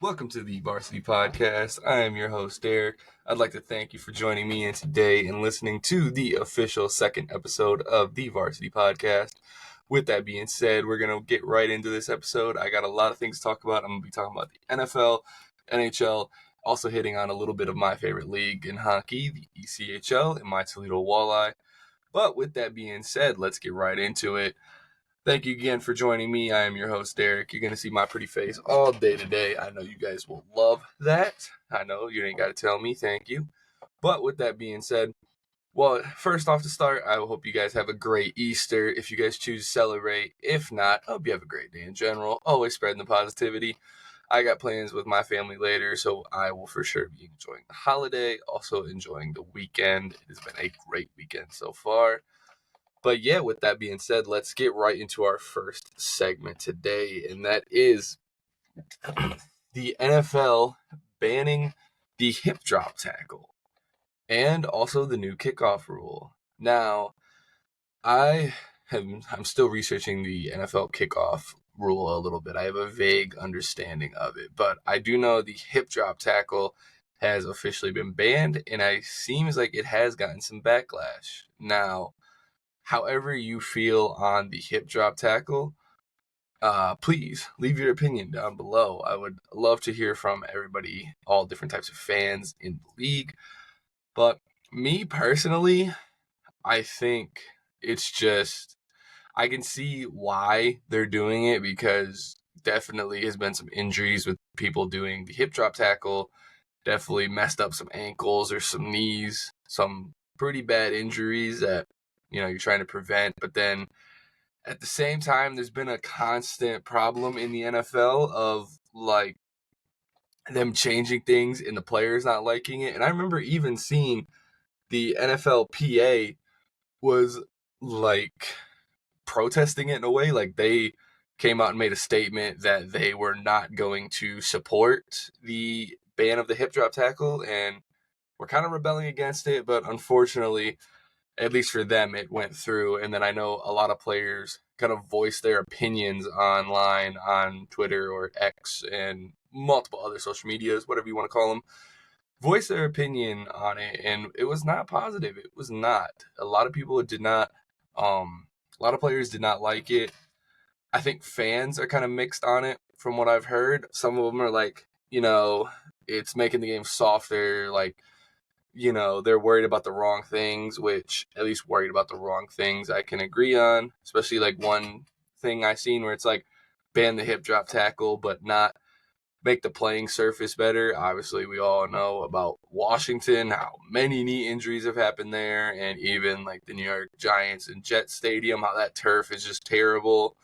Welcome to the Varsity Podcast. I am your host, Derrick. I'd like to thank you for joining me in today and listening to the official second episode of the Varsity Podcast. With that being said, we're going to get right into this episode. I got a lot of things to talk about. I'm going to be talking about the NFL, NHL, also hitting on a little bit of my favorite league in hockey, the ECHL, and my Toledo Walleye. But with that being said, let's get right into it. Thank you again for joining me. I am your host, Derrick. You're going to see my pretty face all day today. I know you guys will love that. I know you ain't got to tell me. Thank you. But with that being said, well, first off to start, I hope you guys have a great Easter if you guys choose to celebrate. If not, I hope you have a great day in general. Always spreading the positivity. I got plans with my family later, so I will for sure be enjoying the holiday, also enjoying the weekend. It has been a great weekend so far. But yeah, with that being said, let's get right into our first segment today, and that is the NFL banning the hip drop tackle and also the new kickoff rule. Now, I'm still researching the NFL kickoff rule a little bit. I have a vague understanding of it, but I do know the hip drop tackle has officially been banned, and it seems like it has gotten some backlash. Now, however you feel on the hip drop tackle, please leave your opinion down below. I would love to hear from everybody, all different types of fans in the league. But me personally, I think it's just, I can see why they're doing it because definitely has been some injuries with people doing the hip drop tackle, definitely messed up some ankles or some knees, some pretty bad injuries that you're trying to prevent. But then at the same time, there's been a constant problem in the NFL of like them changing things and the players not liking it. And I remember even seeing the NFLPA was like protesting it in a way. Like they came out and made a statement that they were not going to support the ban of the hip drop tackle and were kind of rebelling against it. But unfortunately, at least for them, it went through. And then I know a lot of players kind of voiced their opinions online on Twitter or X and multiple other social medias, whatever you want to call them, voice their opinion on it. And it was not positive. It was not. A lot of people did not, a lot of players did not like it. I think fans are kind of mixed on it from what I've heard. Some of them are like, it's making the game softer. Like, they're worried about the wrong things, which at least worried about the wrong things I can agree on, especially like one thing I seen where it's like ban the hip drop tackle, but not make the playing surface better. Obviously, we all know about Washington, how many knee injuries have happened there, and even like the New York Giants and Jet Stadium, how that turf is just terrible.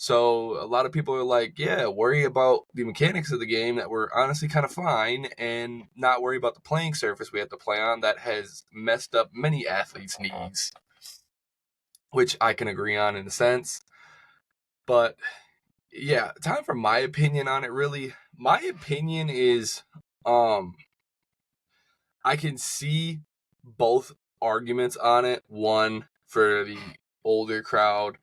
So a lot of people are like, yeah, worry about the mechanics of the game that were honestly kind of fine and not worry about the playing surface we have to play on that has messed up many athletes' knees, which I can agree on in a sense. But yeah, time for my opinion on it really. My opinion is I can see both arguments on it. One, for the older crowd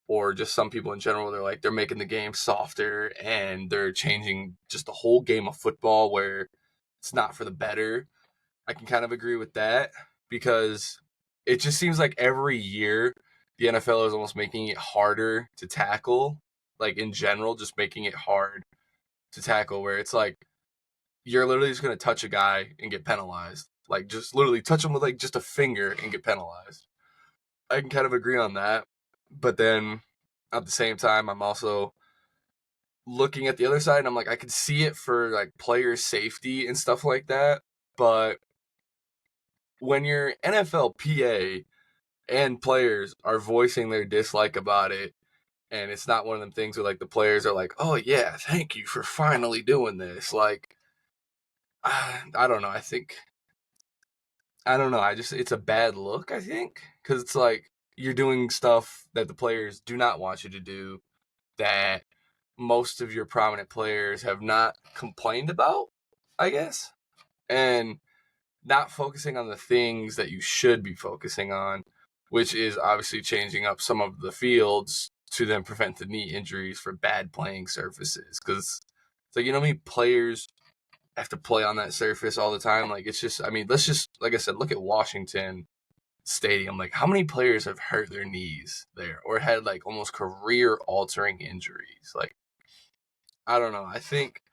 or just some people in general, they're making the game softer and they're changing just the whole game of football where it's not for the better. I can kind of agree with that because it just seems like every year the NFL is almost making it harder to tackle, like in general, just making it hard to tackle where it's like you're literally just going to touch a guy and get penalized. Like just literally touch him with like just a finger and get penalized. I can kind of agree on that. But then at the same time, I'm also looking at the other side and I'm like, I could see it for like player safety and stuff like that. But when your NFLPA and players are voicing their dislike about it, and it's not one of them things where like the players are like, oh yeah, thank you for finally doing this. Like, I don't know. I don't know. It's a bad look, I think, because it's like you're doing stuff that the players do not want you to do that most of your prominent players have not complained about, I guess, and not focusing on the things that you should be focusing on, which is obviously changing up some of the fields to then prevent the knee injuries for bad playing surfaces. Because It's like, you know how many players have to play on that surface all the time? Like, it's just, I mean, let's just, like I said, look at Washington Stadium. Like, how many players have hurt their knees there or had like almost career altering injuries? Like, I don't know. I think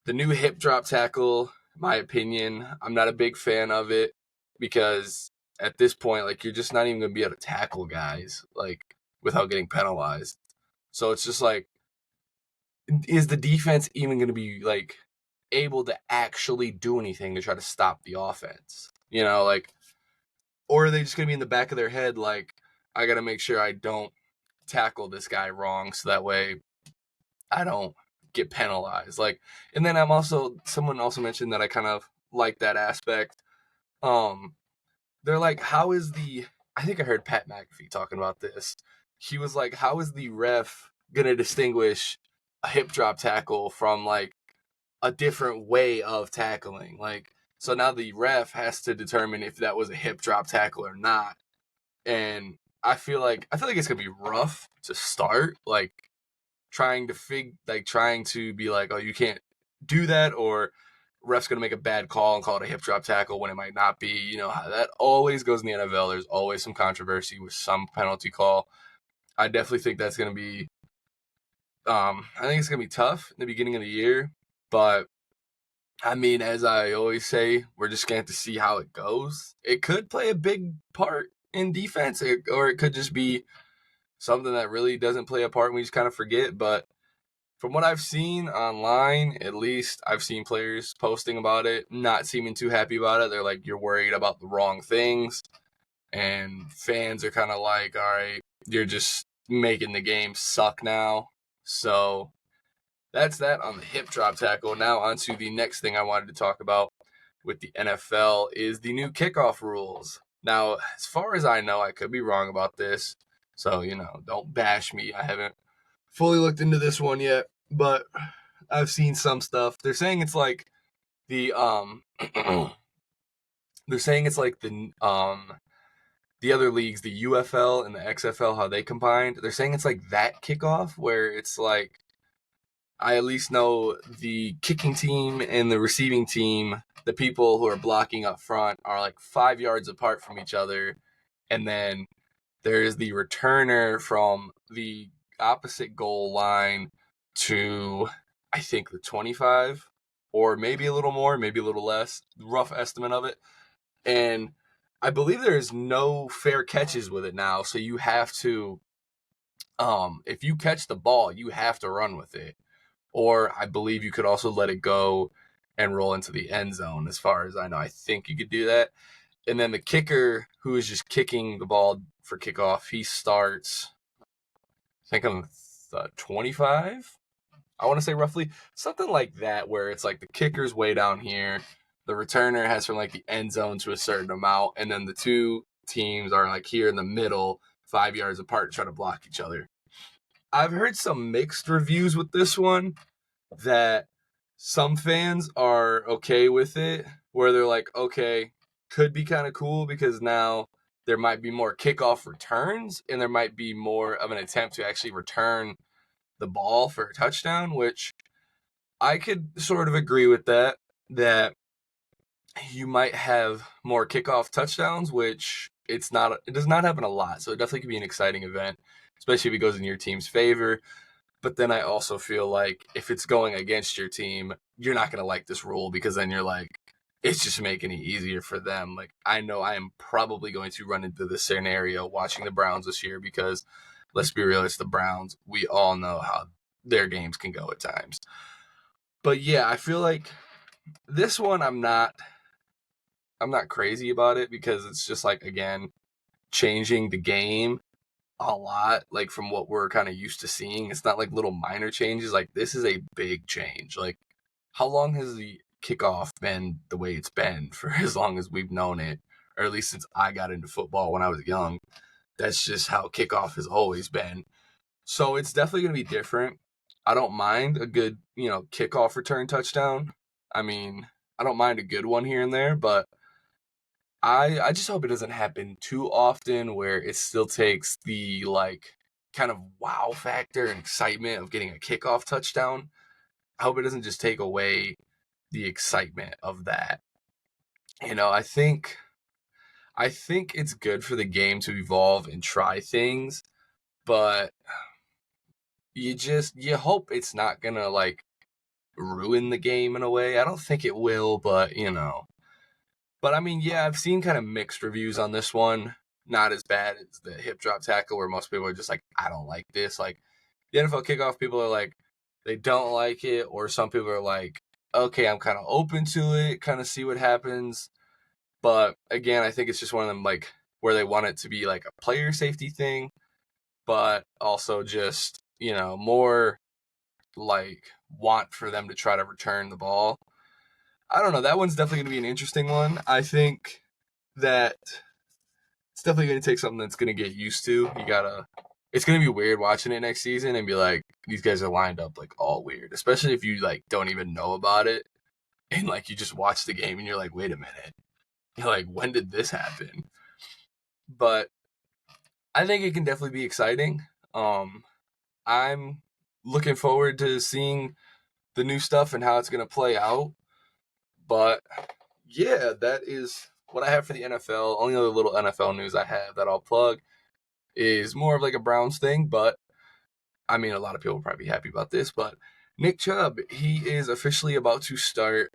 the new hip drop tackle, my opinion, I'm not a big fan of it because at this point, like, you're just not even going to be able to tackle guys, like, without getting penalized. So it's just like, is the defense even going to be, like, able to actually do anything to try to stop the offense? You know, like, or are they just going to be in the back of their head, like, I got to make sure I don't tackle this guy wrong so that way I don't get penalized. Like, and then someone also mentioned that I kind of like that aspect. Um, they're like, I think I heard Pat McAfee talking about this. He was like, how is the ref gonna distinguish a hip drop tackle from like a different way of tackling? Like, so now the ref has to determine if that was a hip drop tackle or not. And I feel like it's gonna be rough to start, like trying to be like, oh, you can't do that, or ref's gonna make a bad call and call it a hip drop tackle when it might not be. You know how that always goes in the NFL. There's always some controversy with some penalty call. I definitely think that's gonna be. I think it's gonna be tough in the beginning of the year, but I mean, as I always say, we're just gonna have to see how it goes. It could play a big part in defense, or it could just be something that really doesn't play a part and we just kind of forget. But from what I've seen online, at least I've seen players posting about it, not seeming too happy about it. They're like, you're worried about the wrong things. And fans are kind of like, all right, you're just making the game suck now. So that's that on the hip drop tackle. Now on to the next thing I wanted to talk about with the NFL is the new kickoff rules. Now, as far as I know, I could be wrong about this. So, don't bash me. I haven't fully looked into this one yet, but I've seen some stuff. They're saying it's like the they're saying it's like the other leagues, the UFL and the XFL, how they combined. They're saying it's like that kickoff where it's like I at least know the kicking team and the receiving team, the people who are blocking up front are like 5 yards apart from each other, and then there's the returner from the opposite goal line to, I think, the 25, or maybe a little more, maybe a little less, rough estimate of it. And I believe there's no fair catches with it now. So you have to, if you catch the ball, you have to run with it. Or I believe you could also let it go and roll into the end zone, as far as I know. I think you could do that. And then the kicker, who is just kicking the ball for kickoff, he starts, I think, on the 25. I want to say roughly something like that, where it's like the kicker's way down here, the returner has from like the end zone to a certain amount, and then the two teams are like here in the middle, 5 yards apart, trying to block each other. I've heard some mixed reviews with this one, that some fans are okay with it, where they're like, okay, could be kind of cool because now there might be more kickoff returns and there might be more of an attempt to actually return the ball for a touchdown, which I could sort of agree with that you might have more kickoff touchdowns, which it does not happen a lot. So it definitely could be an exciting event, especially if it goes in your team's favor. But then I also feel like if it's going against your team, you're not going to like this rule, because then you're like, it's just making it easier for them. Like, I know I am probably going to run into this scenario watching the Browns this year, because let's be real, it's the Browns. We all know how their games can go at times. But yeah, I feel like this one I'm not crazy about it, because it's just like, again, changing the game a lot, like from what we're kind of used to seeing. It's not like little minor changes. Like, this is a big change. Like, how long has the kickoff been the way it's been for as long as we've known it, or at least since I got into football when I was young? That's just how kickoff has always been. So it's definitely going to be different. I don't mind a good, kickoff return touchdown. I mean, I don't mind a good one here and there, but I just hope it doesn't happen too often, where it still takes the, like, kind of wow factor and excitement of getting a kickoff touchdown I hope it doesn't just take away the excitement of that. I think it's good for the game to evolve and try things, but you hope it's not gonna like ruin the game in a way. I don't think it will, but But I mean, yeah, I've seen kind of mixed reviews on this one. Not as bad as the hip drop tackle, where most people are just like, I don't like this. Like the NFL kickoff, people are like, they don't like it, or some people are like, okay, I'm kind of open to it, kind of see what happens. But again, I think it's just one of them like where they want it to be like a player safety thing, but also just more like want for them to try to return the ball. I don't know. That one's definitely going to be an interesting one. I think that it's definitely going to take something that's going to get used to. It's going to be weird watching it next season and be like, these guys are lined up like all weird, especially if you like don't even know about it and like you just watch the game and you're like, wait a minute. You're like, when did this happen? But I think it can definitely be exciting. I'm looking forward to seeing the new stuff and how it's going to play out. But yeah, that is what I have for the NFL. Only other little NFL news I have that I'll plug is more of like a Browns thing, but I mean, a lot of people will probably be happy about this, but Nick Chubb, he is officially about to start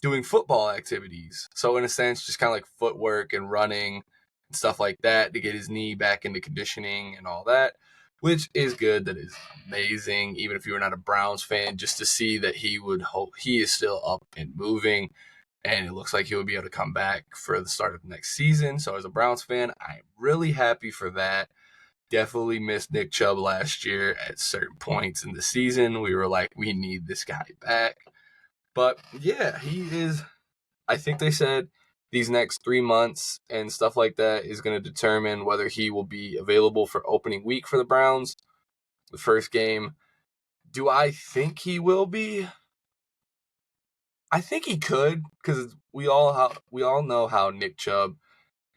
doing football activities. So in a sense, just kind of like footwork and running and stuff like that to get his knee back into conditioning and all that, which is good. That is amazing. Even if you were not a Browns fan, just to see that he is still up and moving. And it looks like he will be able to come back for the start of the next season. So as a Browns fan, I'm really happy for that. Definitely missed Nick Chubb last year at certain points in the season. We were like, we need this guy back. But yeah, he is. I think they said these next 3 months and stuff like that is going to determine whether he will be available for opening week for the Browns, the first game. Do I think he will be? I think he could, because we all know how Nick Chubb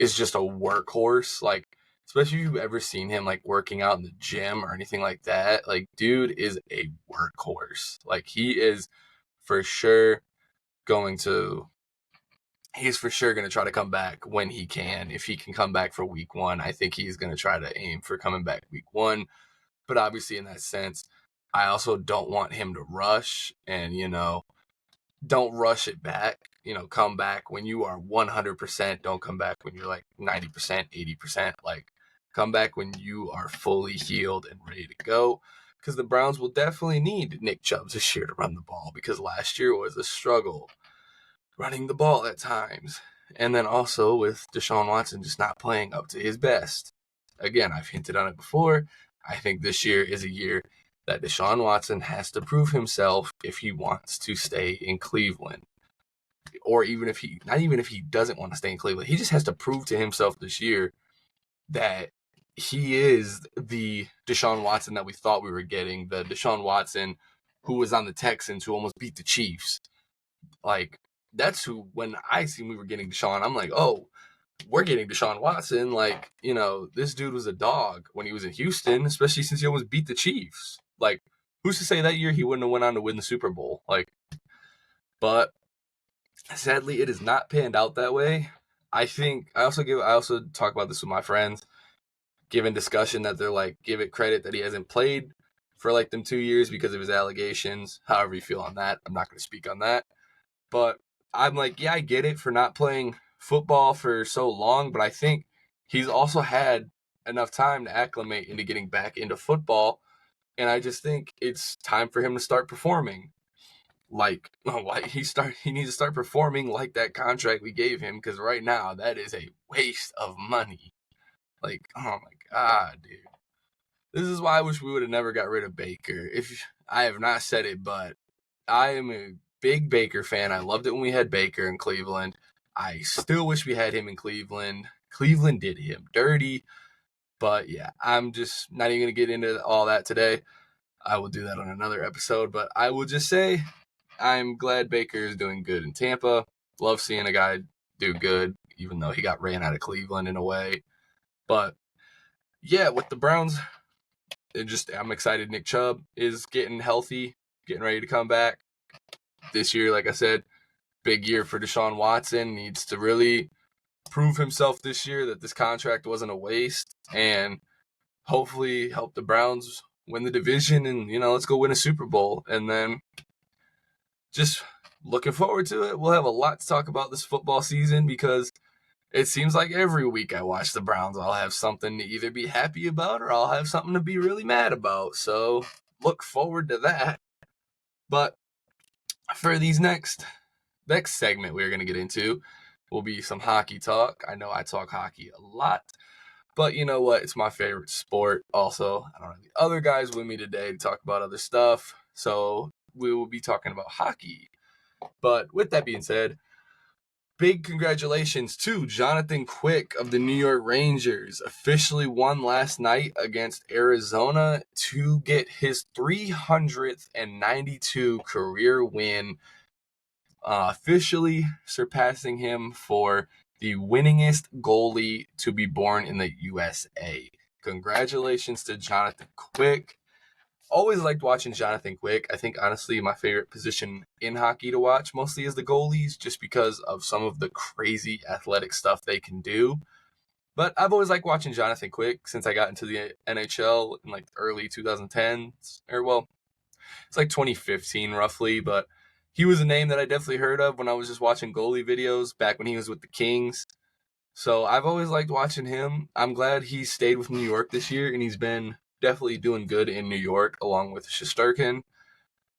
is just a workhorse. Like, especially if you've ever seen him like working out in the gym or anything like that. Like, dude is a workhorse. Like, for sure going to. He's for sure going to try to come back when he can. If he can come back for week one, I think he's going to try to aim for coming back week one. But obviously, in that sense, I also don't want him to rush and, don't rush it back. Come back when you are 100%. Don't come back when you're like 90%, 80%. Like, come back when you are fully healed and ready to go. Because the Browns will definitely need Nick Chubb this year to run the ball, because last year was a struggle running the ball at times. And then also with Deshaun Watson just not playing up to his best. Again, I've hinted on it before. I think this year is a year that Deshaun Watson has to prove himself if he wants to stay in Cleveland. Or not even if he doesn't want to stay in Cleveland, he just has to prove to himself this year that he is the Deshaun Watson that we thought we were getting, the Deshaun Watson who was on the Texans, who almost beat the Chiefs. Like, that's who, when I seen we were getting Deshaun, I'm like, oh, we're getting Deshaun Watson. Like, this dude was a dog when he was in Houston, especially since he almost beat the Chiefs. Like, who's to say that year he wouldn't have went on to win the Super Bowl? Like, but sadly, it has not panned out that way. I also talk about this with my friends, given discussion that they're like, give it credit that he hasn't played for like them 2 years because of his allegations. However you feel on that, I'm not going to speak on that. But I'm like, yeah, I get it for not playing football for so long, but I think he's also had enough time to acclimate into getting back into football. And I just think it's time for him to start performing. Like he needs to start performing like that contract we gave him, because right now that is a waste of money. Like, oh my god, dude. This is why I wish we would have never got rid of Baker. If I have not said it, but I am a big Baker fan. I loved it when we had Baker in Cleveland. I still wish we had him in Cleveland. Cleveland did him dirty. But yeah, I'm just not even going to get into all that today. I will do that on another episode. But I will just say I'm glad Baker is doing good in Tampa. Love seeing a guy do good, even though he got ran out of Cleveland in a way. But yeah, with the Browns, I'm excited Nick Chubb is getting healthy getting ready to come back. This year, like I said, big year for Deshaun Watson. Needs to really prove himself this year that this contract wasn't a waste, and hopefully help the Browns win the division and, let's go win a Super Bowl. And then just looking forward to it. We'll have a lot to talk about this football season because it seems like every week I watch the Browns, I'll have something to either be happy about or I'll have something to be really mad about. So look forward to that. But for these next segment we're going to get into will be some hockey talk. I know I talk hockey a lot, but you know what? It's my favorite sport. Also, I don't have the other guys with me today to talk about other stuff. So we will be talking about hockey. But with that being said, big congratulations to Jonathan Quick of the New York Rangers. Officially won last night against Arizona to get his 392 career win, officially surpassing him for the winningest goalie to be born in the USA. Congratulations to Jonathan Quick. Always liked watching Jonathan Quick. I think, honestly, my favorite position in hockey to watch mostly is the goalies, just because of some of the crazy athletic stuff they can do. But I've always liked watching Jonathan Quick since I got into the NHL in like early 2010s, or well, it's like 2015 roughly, but he was a name that I definitely heard of when I was just watching goalie videos back when he was with the Kings. So I've always liked watching him. I'm glad he stayed with New York this year, and he's been definitely doing good in New York along with Shesterkin.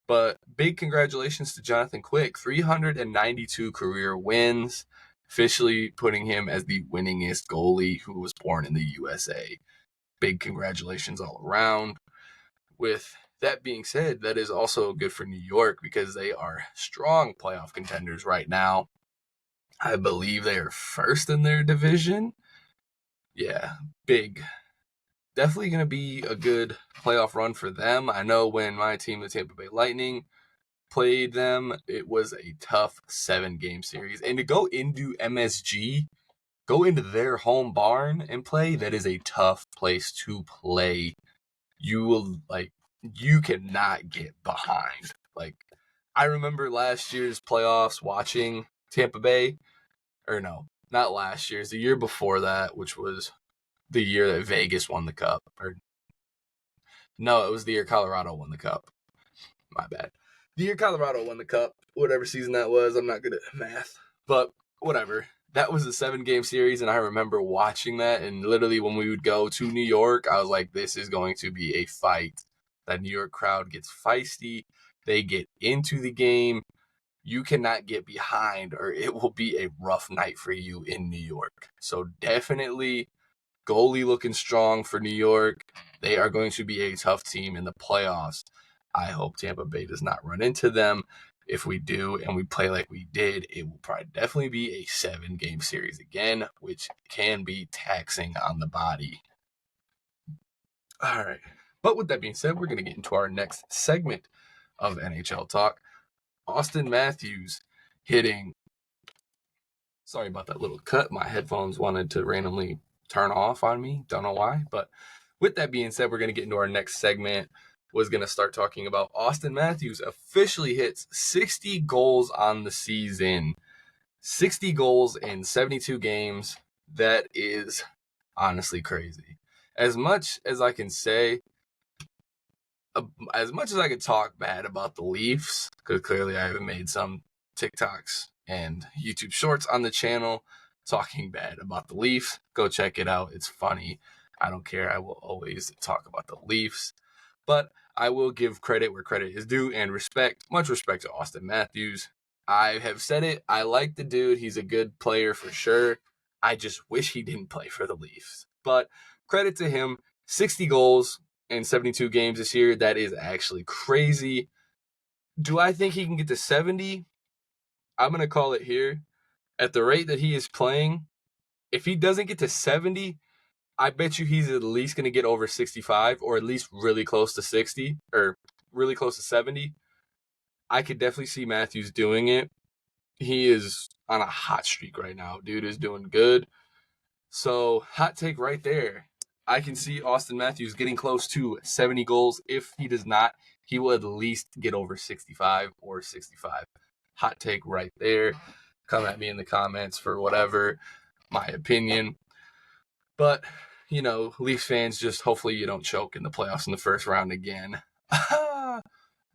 But big congratulations to Jonathan Quick, 392 career wins, officially putting him as the winningest goalie who was born in the USA. Big congratulations all around. With that being said, that is also good for New York because they are strong playoff contenders right now. I believe they are first in their division. Yeah, big. Definitely going to be a good playoff run for them. I know when my team, the Tampa Bay Lightning, played them, it was a tough 7-game series. And to go into MSG, go into their home barn and play, that is a tough place to play. You cannot get behind. I remember last year's playoffs watching Tampa Bay, or no, not last year's, the year before that, which was the year that Vegas won the cup. Or no, it was the year Colorado won the cup. My bad. The year Colorado won the cup, whatever season that was, I'm not good at math, but whatever. That was a 7-game series, and I remember watching that, and literally when we would go to New York, I was like, this is going to be a fight. That New York crowd gets feisty. They get into the game. You cannot get behind, or it will be a rough night for you in New York. So definitely goalie looking strong for New York. They are going to be a tough team in the playoffs. I hope Tampa Bay does not run into them. If we do and we play like we did, it will probably definitely be a 7-game series again, which can be taxing on the body. All right. But with that being said, we're going to get into our next segment of NHL Talk. Austin Matthews hitting. Sorry about that little cut. My headphones wanted to randomly turn off on me. Don't know why. But with that being said, we're going to get into our next segment. Was going to start talking about Austin Matthews officially hits 60 goals on the season. 60 goals in 72 games. That is honestly crazy. As much as I can say, as much as I could talk bad about the Leafs, because clearly I haven't made some TikToks and YouTube shorts on the channel talking bad about the Leafs, go check it out. It's funny. I don't care. I will always talk about the Leafs. But I will give credit where credit is due and respect. Much respect to Austin Matthews. I have said it. I like the dude. He's a good player for sure. I just wish he didn't play for the Leafs. But credit to him. 60 goals in 72 games this year. That is actually crazy. Do I think he can get to 70? I'm going to call it here. At the rate that he is playing, if he doesn't get to 70, I bet you he's at least going to get over 65 or at least really close to 60 or really close to 70. I could definitely see Matthews doing it. He is on a hot streak right now. Dude is doing good. So, hot take right there. I can see Austin Matthews getting close to 70 goals if he does not he will at least get over 65 or 65. Hot take right there. Come at me in the comments for whatever, my opinion. But, Leafs fans, just hopefully you don't choke in the playoffs in the first round again.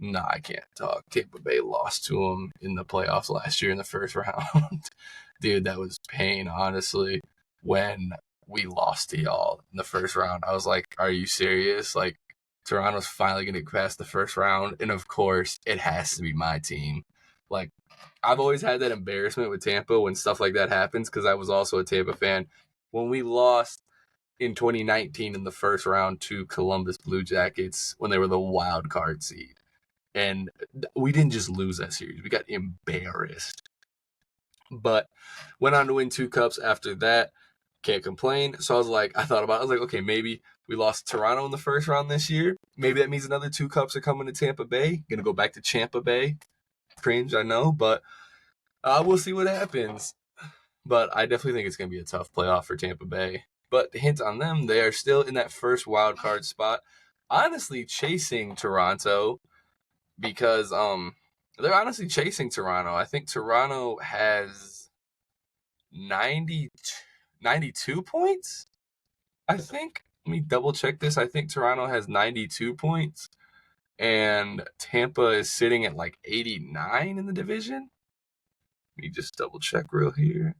No, I can't talk. Tampa Bay lost to them in the playoffs last year in the first round. Dude, that was pain, honestly. When we lost to y'all in the first round, I was like, are you serious? Like, Toronto's finally going to get past the first round. And of course, it has to be my team. Like, I've always had that embarrassment with Tampa when stuff like that happens because I was also a Tampa fan. When we lost in 2019 in the first round to Columbus Blue Jackets when they were the wild card seed. And we didn't just lose that series. We got embarrassed. But went on to win 2 cups after that. Can't complain. So I thought about it. I was like, okay, maybe we lost Toronto in the first round this year. Maybe that means another 2 cups are coming to Tampa Bay. Going to go back to Champa Bay. Cringe, I know. But we'll see what happens. But I definitely think it's going to be a tough playoff for Tampa Bay. But the hint on them, they are still in that first wild card spot. Honestly, chasing Toronto because they're honestly chasing Toronto. I think Toronto has 92 points. I think. Let me double check this. I think Toronto has 92 points. And Tampa is sitting at like 89 in the division. Let me just double check real here.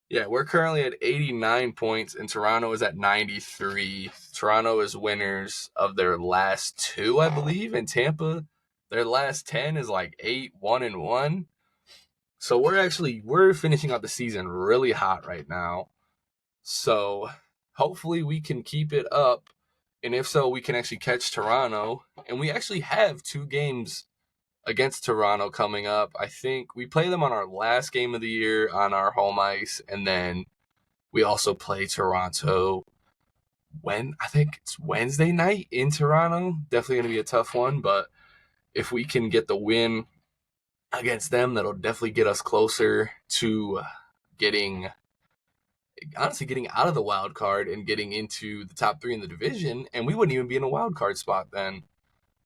Yeah, we're currently at 89 points, and Toronto is at 93. Toronto is winners of their last 2, I believe, and Tampa, their last 10 is like 8-1-1. So we're finishing out the season really hot right now. So hopefully we can keep it up, and if so, we can actually catch Toronto. And we actually have 2 games against Toronto coming up. I think we play them on our last game of the year on our home ice, and then we also play Toronto I think it's Wednesday night in Toronto. Definitely going to be a tough one, but if we can get the win against them, that'll definitely get us closer to getting out of the wild card and getting into the top 3 in the division, and we wouldn't even be in a wild card spot then.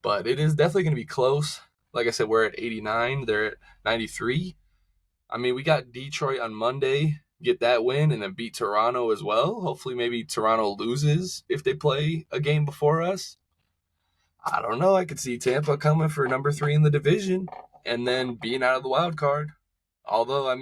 But it is definitely going to be close. Like I said, we're at 89. They're at 93. I mean, we got Detroit on Monday, get that win, and then beat Toronto as well. Hopefully, maybe Toronto loses if they play a game before us. I don't know. I could see Tampa coming for number 3 in the division and then being out of the wild card. Although,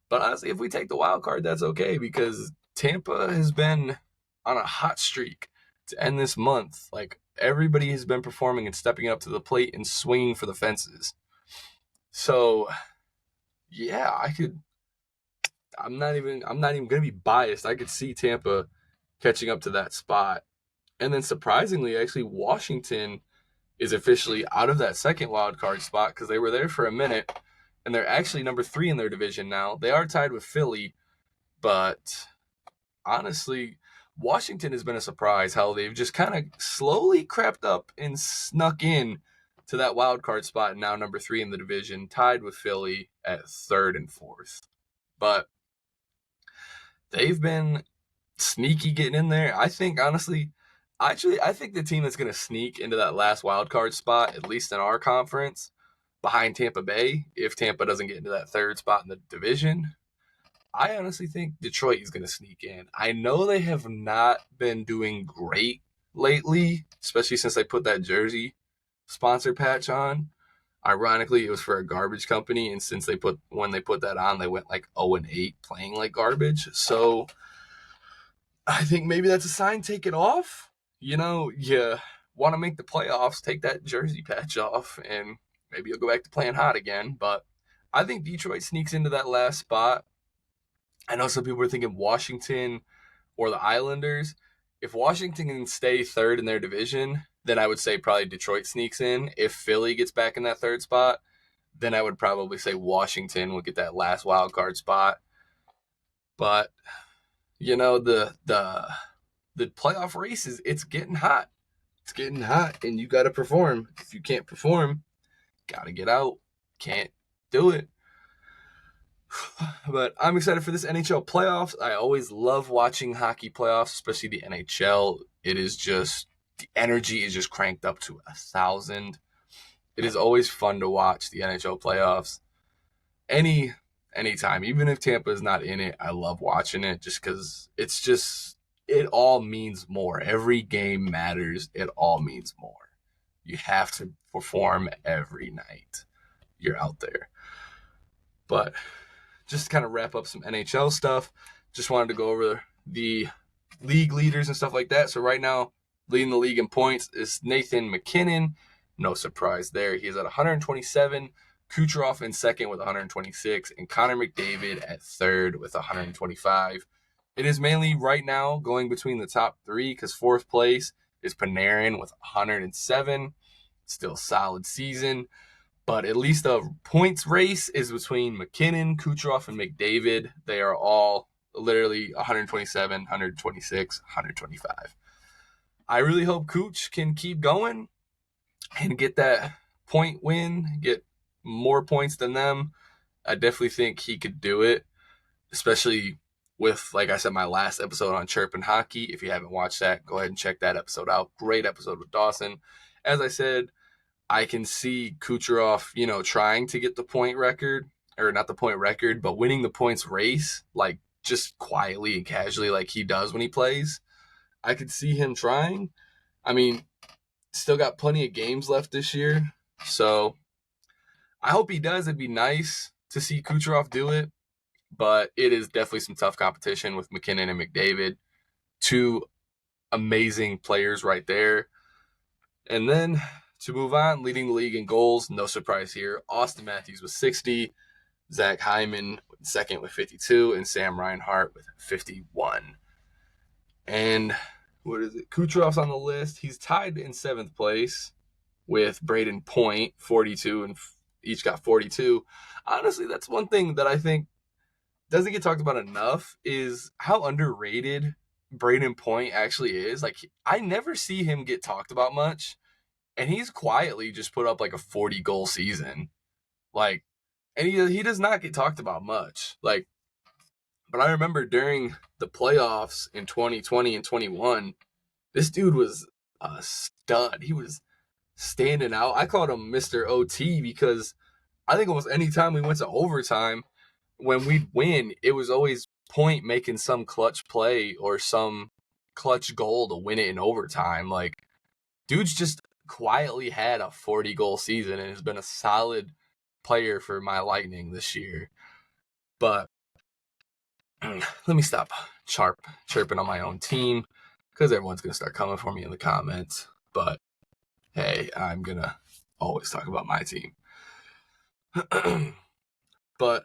but honestly, if we take the wild card, that's okay because Tampa has been on a hot streak to end this month. Like, everybody has been performing and stepping up to the plate and swinging for the fences. So, yeah, I'm not even going to be biased. I could see Tampa catching up to that spot. And then surprisingly, actually, Washington is officially out of that second wild card spot because they were there for a minute, and they're actually number 3 in their division now. They are tied with Philly, but honestly, Washington has been a surprise how they've just kind of slowly crept up and snuck in to that wild card spot, and now number 3 in the division, tied with Philly at 3rd and 4th. But they've been sneaky getting in there. I think, honestly, I think the team that's going to sneak into that last wild card spot, at least in our conference, behind Tampa Bay, if Tampa doesn't get into that 3rd spot in the division, I honestly think Detroit is going to sneak in. I know they have not been doing great lately, especially since they put that jersey sponsor patch on. Ironically, it was for a garbage company, and when they put that on, they went like 0-8 playing like garbage. So I think maybe that's a sign. Take it off. You want to make the playoffs, take that jersey patch off, and maybe you'll go back to playing hot again. But I think Detroit sneaks into that last spot. I know some people are thinking Washington or the Islanders. If Washington can stay 3rd in their division, then I would say probably Detroit sneaks in. If Philly gets back in that 3rd spot, then I would probably say Washington will get that last wild card spot. But the playoff race it's getting hot. It's getting hot, and you got to perform. If you can't perform, got to get out. Can't do it. But I'm excited for this NHL playoffs. I always love watching hockey playoffs, especially the NHL. It is just the energy is just cranked up to 1,000. It is always fun to watch the NHL playoffs. Anytime, even if Tampa is not in it, I love watching it just because it all means more. Every game matters. It all means more. You have to perform every night you're out there. But just to kind of wrap up some NHL stuff, just wanted to go over the league leaders and stuff like that. So right now, leading the league in points is Nathan MacKinnon. No surprise there. He is at 127. Kucherov in second with 126. And Connor McDavid at third with 125. It is mainly right now going between the top three because fourth place is Panarin with 107. Still solid season. But at least the points race is between MacKinnon, Kucherov, and McDavid. They are all literally 127, 126, 125. I really hope Cooch can keep going and get that point win, get more points than them. I definitely think he could do it, especially with, like I said, my last episode on Chirpin' Hockey. If you haven't watched that, go ahead and check that episode out. Great episode with Dawson. As I said, I can see Kucherov, trying to get the point record, or not the point record, but winning the points race, like just quietly and casually like he does when he plays. I could see him trying. I mean, still got plenty of games left this year, so I hope he does. It'd be nice to see Kucherov do it, but it is definitely some tough competition with MacKinnon and McDavid. Two amazing players right there. And then to move on, leading the league in goals, no surprise here. Austin Matthews with 60, Zach Hyman second with 52, and Sam Reinhart with 51. And what is it? Kucherov's on the list. He's tied in seventh place with Braden Point, 42, and each got 42. Honestly, that's one thing that I think doesn't get talked about enough is how underrated Braden Point actually is. Like, I never see him get talked about much. And he's quietly just put up like a 40-goal season. Like, and he does not get talked about much. Like, but I remember during the playoffs in 2020 and 21, this dude was a stud. He was standing out. I called him Mr. OT because I think almost any time we went to overtime, when we'd win, it was always Point making some clutch play or some clutch goal to win it in overtime. Like, dude's just quietly had a 40-goal season and has been a solid player for my Lightning this year. But let me stop chirping on my own team because everyone's going to start coming for me in the comments. But hey, I'm going to always talk about my team. But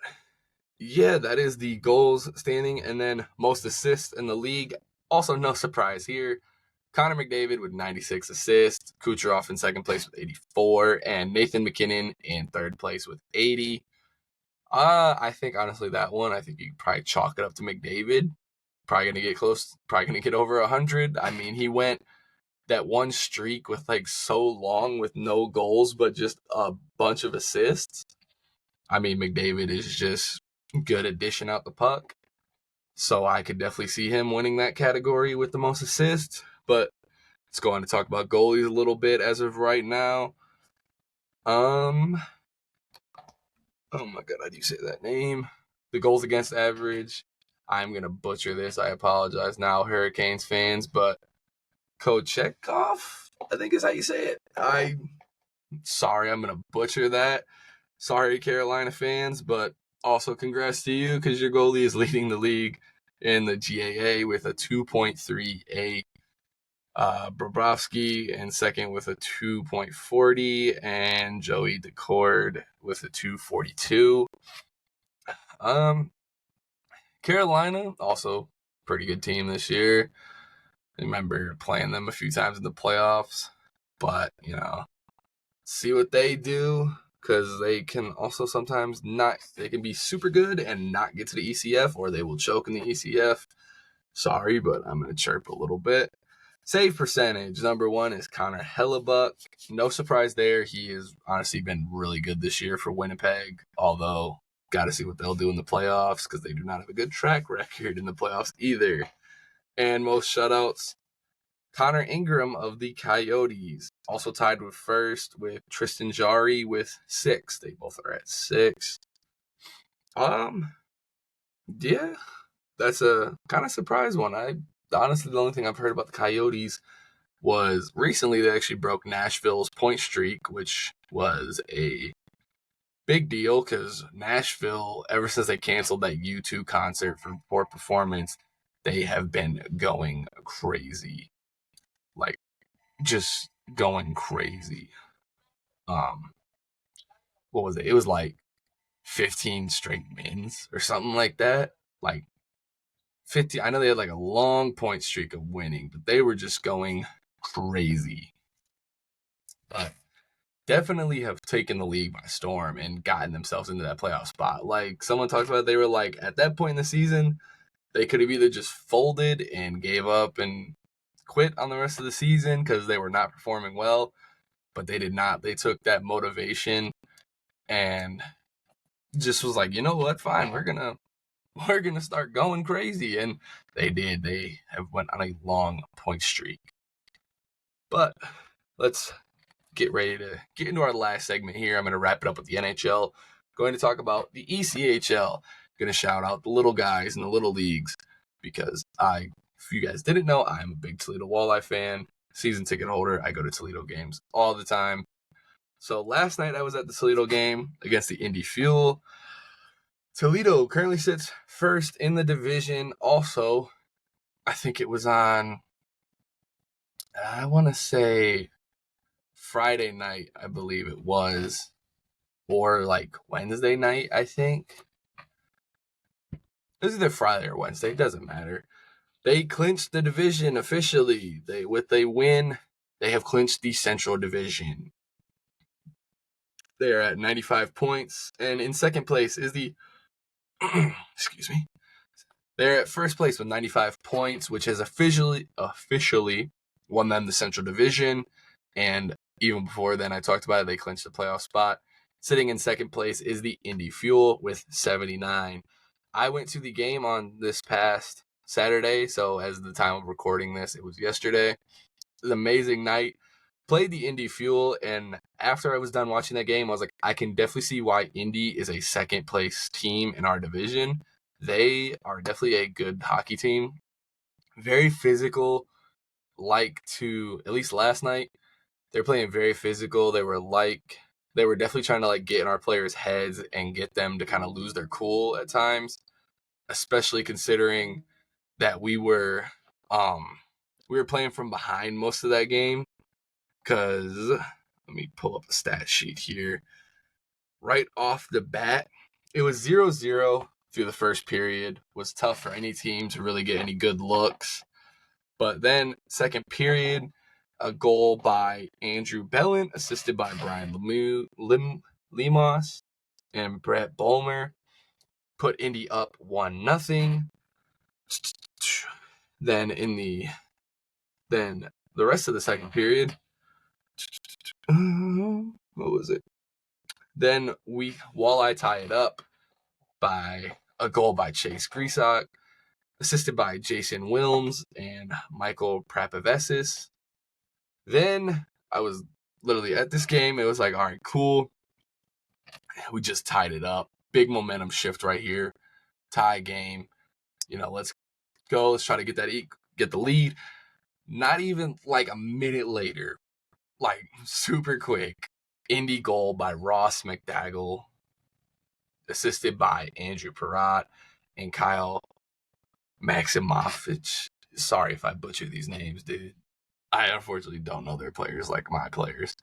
yeah, that is the goals standing. And then most assists in the league. Also, no surprise here. Connor McDavid with 96 assists, Kucherov in second place with 84, and Nathan MacKinnon in third place with 80. I think, honestly, that one, I think you could probably chalk it up to McDavid. Probably going to get close, probably going to get over 100. I mean, he went that one streak with like so long with no goals, but just a bunch of assists. I mean, McDavid is just good at dishing out the puck. So I could definitely see him winning that category with the most assists. But let's go on to talk about goalies a little bit as of right now. Oh my God, how do you say that name? The goals against average. I'm going to butcher this. I apologize now, Hurricanes fans. But Kochetkov, I think is how you say it. Sorry, I'm going to butcher that. Sorry, Carolina fans. But also congrats to you because your goalie is leading the league in the GAA with a 2.38. Bobrovsky in second with a 2.40, and Joey Decord with a 2.42. Carolina, also pretty good team this year. I remember playing them a few times in the playoffs, but, see what they do, because they can also sometimes they can be super good and not get to the ECF, or they will choke in the ECF. Sorry, but I'm going to chirp a little bit. Save percentage, number one is Connor Hellebuck. No surprise there. He has honestly been really good this year for Winnipeg, although got to see what they'll do in the playoffs because they do not have a good track record in the playoffs either. And most shutouts, Connor Ingram of the Coyotes, also tied with first with Tristan Jarry with 6. They both are at 6. Yeah, that's a kind of surprise one. Honestly, the only thing I've heard about the Coyotes was recently they actually broke Nashville's point streak, which was a big deal because Nashville, ever since they canceled that U2 concert for poor performance, they have been going crazy. Like, just going crazy. Um, what was it? It was like 15 straight wins or something like that. Like 50. I know they had like a long point streak of winning, but they were just going crazy. But definitely have taken the league by storm and gotten themselves into that playoff spot. Like someone talked about, they were like at that point in the season, they could have either just folded and gave up and quit on the rest of the season because they were not performing well, but they did not. They took that motivation and just was like, you know what, fine, we're gonna start going crazy, and they did. They have went on a long point streak. But let's get ready to get into our last segment here. I'm going to wrap it up with the NHL. Going to talk about the ECHL. Going to shout out the little guys in the little leagues because if you guys didn't know, I'm a big Toledo Walleye fan, season ticket holder. I go to Toledo games all the time. So last night I was at the Toledo game against the Indy Fuel. Toledo currently sits first in the division. Also, I think it was on, I want to say Friday night, I believe it was, or like Wednesday night, I think. It was either Friday or Wednesday, it doesn't matter. They clinched the division officially. With a win, they have clinched the Central Division. They are at 95 points, and in second place is the excuse me. They're at first place with 95 points, which has officially won them the Central Division. And even before then, I talked about it, they clinched the playoff spot. Sitting in second place is the Indy Fuel with 79. I went to the game on this past Saturday, so as the time of recording this, it was yesterday. It was an amazing night. Played the Indy Fuel, and after I was done watching that game, I was like, I can definitely see why Indy is a second place team in our division. They are definitely a good hockey team. Very physical, at least last night, they're playing very physical. They were definitely trying to like get in our players' heads and get them to kind of lose their cool at times, especially considering that we were playing from behind most of that game. Because let me pull up the stat sheet here. Right off the bat, it was 0-0 through the first period. It was tough for any team to really get any good looks. But then second period, a goal by Andrew Bellant, assisted by Brian Lemos and Brett Bulmer, put Indy up 1-0. Then the rest of the second period, what was it? Then Walleye tie it up by a goal by Chase Grisak, assisted by Jason Wilms and Michael Prapavesis. Then I was literally at this game. It was like, all right, cool. We just tied it up. Big momentum shift right here. Tie game. Let's go. Let's try to get the lead. Not even like a minute later, like super quick, Indy goal by Ross McDaggle, assisted by Andrew Perrott and Kyle Maximovich. Sorry if I butcher these names, dude. I unfortunately don't know their players like my players.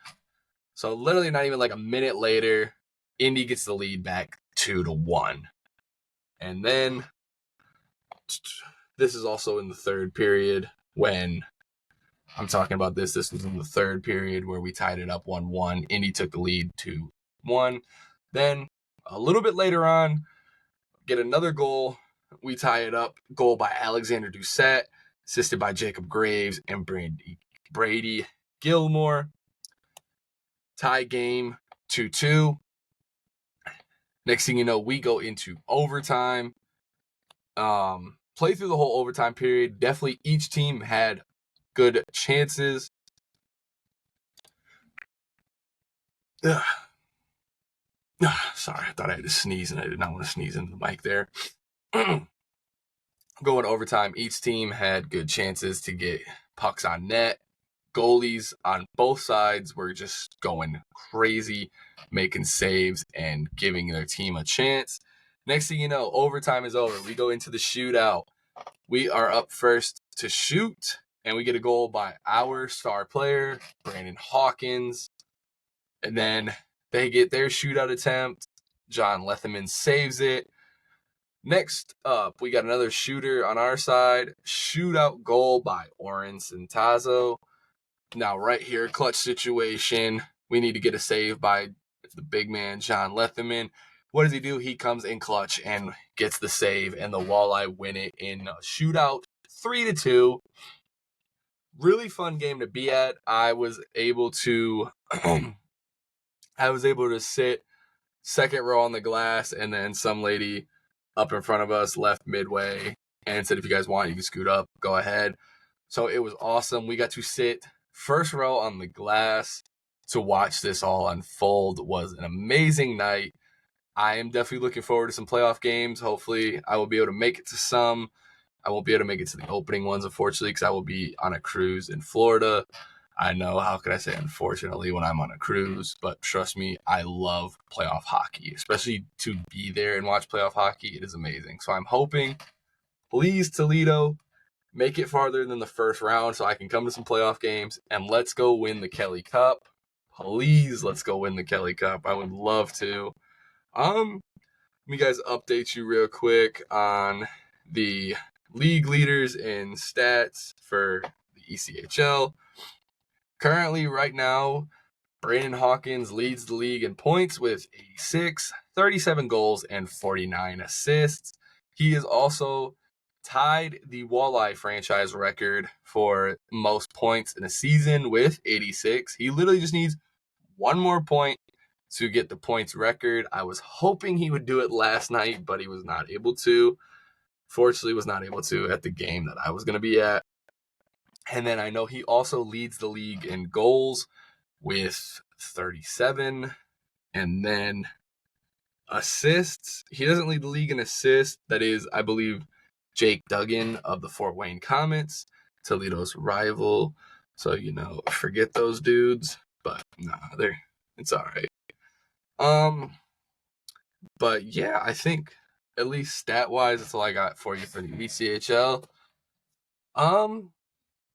So literally not even like a minute later, Indy gets the lead back 2-1. And then this is also in the third period when I'm talking about this. This was in the third period where we tied it up 1-1. Indy took the lead 2-1. Then a little bit later on, get another goal. We tie it up. Goal by Alexander Doucette, assisted by Jacob Graves and Brady Gilmore. Tie game 2-2. Next thing you know, we go into overtime. Play through the whole overtime period. Definitely each team had good chances. Sorry, I thought I had to sneeze, and I did not want to sneeze into the mic there. Going overtime, each team had good chances to get pucks on net. Goalies on both sides were just going crazy, making saves and giving their team a chance. Next thing you know, overtime is over. We go into the shootout. We are up first to shoot, and we get a goal by our star player, Brandon Hawkins. And then they get their shootout attempt. John Letherman saves it. Next up, we got another shooter on our side. Shootout goal by Oren Centazzo. Now, right here, clutch situation. We need to get a save by the big man, John Letherman. What does he do? He comes in clutch and gets the save, and the Walleye win it in a shootout 3-2. Really fun game to be at. I was able to sit second row on the glass, and then some lady up in front of us left midway and said, if you guys want, you can scoot up, go ahead. So it was awesome. We got to sit first row on the glass to watch this all unfold. It was an amazing night. I am definitely looking forward to some playoff games. Hopefully I will be able to make it to some. I won't be able to make it to the opening ones, unfortunately, because I will be on a cruise in Florida. I know, how could I say unfortunately when I'm on a cruise, but trust me, I love playoff hockey, especially to be there and watch playoff hockey. It is amazing. So I'm hoping, please, Toledo, make it farther than the first round so I can come to some playoff games, and let's go win the Kelly Cup. Please, let's go win the Kelly Cup. I would love to. Let me guys update you real quick on the league leaders in stats for the ECHL. Currently, right now, Brandon Hawkins leads the league in points with 86, 37 goals, and 49 assists. He is also tied the Walleye franchise record for most points in a season with 86. He literally just needs one more point to get the points record. I was hoping he would do it last night, but he was not able to. Fortunately, was not able to at the game that I was going to be at. And then I know he also leads the league in goals with 37. And then assists, he doesn't lead the league in assists. That is, I believe, Jake Duggan of the Fort Wayne Comets, Toledo's rival. So, forget those dudes. But it's all right. But yeah, I think at least stat-wise, that's all I got for you for the ECHL.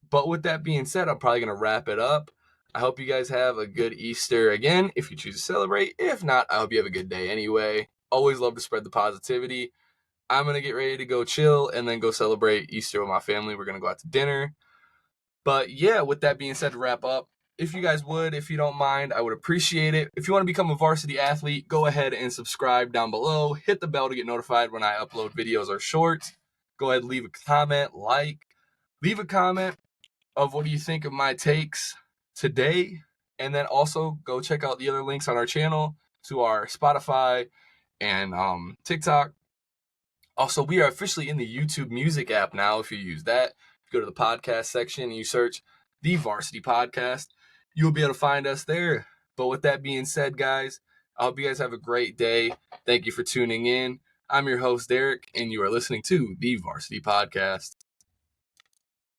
But with that being said, I'm probably going to wrap it up. I hope you guys have a good Easter again, if you choose to celebrate. If not, I hope you have a good day anyway. Always love to spread the positivity. I'm going to get ready to go chill and then go celebrate Easter with my family. We're going to go out to dinner. But yeah, with that being said, to wrap up, if you guys would, if you don't mind, I would appreciate it. If you want to become a varsity athlete, go ahead and subscribe down below. Hit the bell to get notified when I upload videos or shorts. Go ahead and leave a comment, leave a comment of what do you think of my takes today. And then also go check out the other links on our channel to our Spotify and TikTok. Also, we are officially in the YouTube Music app now. If you use that, go to the podcast section and you search the Varsity Podcast, you'll be able to find us there. But with that being said, guys, I hope you guys have a great day. Thank you for tuning in. I'm your host, Derrick, and you are listening to the Varsity Podcast.